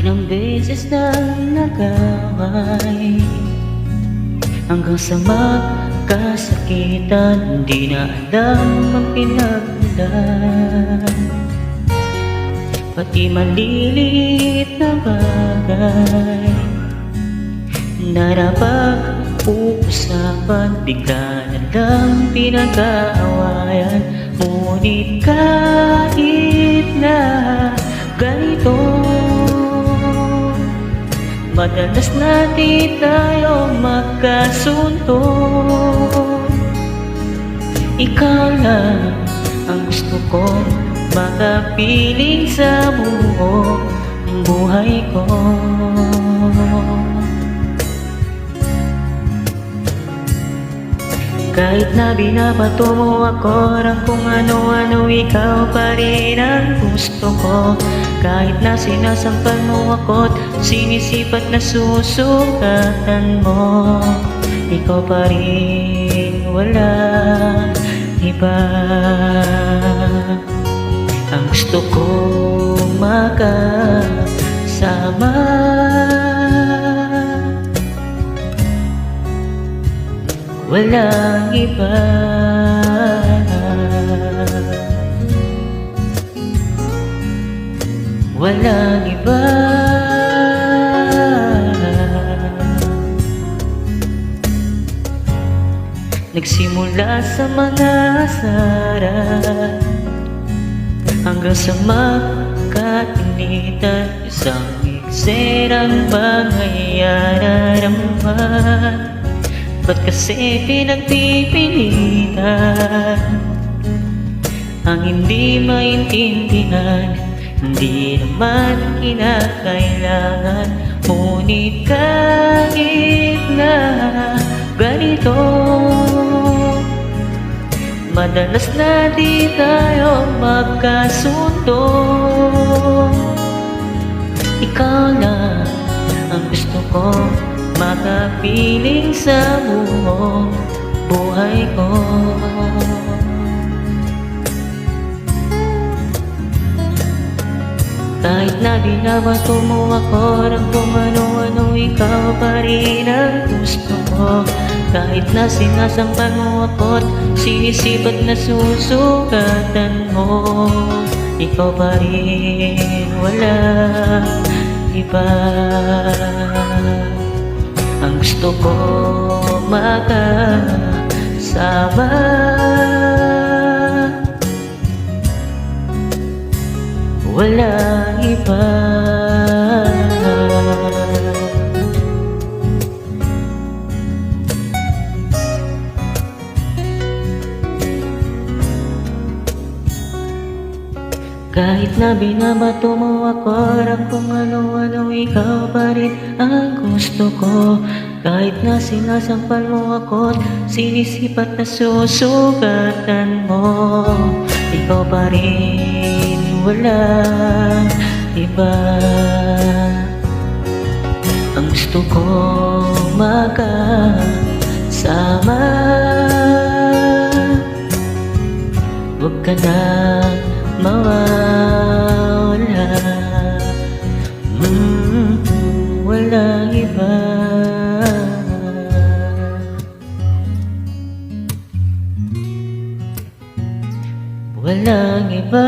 Ilang beses nang nag-away hanggang sa magkasakitan, di na alam ang pinagmulan. Pati maliliit na bagay na napag-uusapan, bigla na lang pinag-aawayan. Ngunit kahit na ganito, madalas na di tayo magkasundo. Ikaw lang ang gusto kong makapiling sa buong buhay ko. Kahit na binabato mo ako ng kung ano-ano, ikaw pa rin ang gusto ko. Kahit na sinasampal mo ako't sinisipat na susukatan mo, ikaw pa rin, walang iba. Ang gusto ko makasama, walang iba. Walang iba. Nagsimula sa mga asaran hanggang sa magkainitan, isang ekserang pangyayaraman. Ba't kasi pinagpipilitan ang hindi maintindihan? Hindi naman kinakailangan. Ngunit kahit na ganito, madalas na di tayo magkasundo. Ikaw lang ang gusto ko makapiling sa buong buhay ko. Kahit na binabato mo ako ng kung ano-ano, ikaw pa rin ang gusto ko. Kahit na sinasampan mo ako't sinisipat na susukatan mo, ikaw pa rin, walang iba. Ang gusto ko makasama, walang iba. Kahit na binabato mo ako ng kung ano-ano, ikaw pa rin ang gusto ko. Kahit na sinasampal mo ako't sinisipat na susukatan mo, ikaw pa rin, walang iba. Ang gusto ko makasama, huwag ka nang mawawala. Walang iba. Walang iba.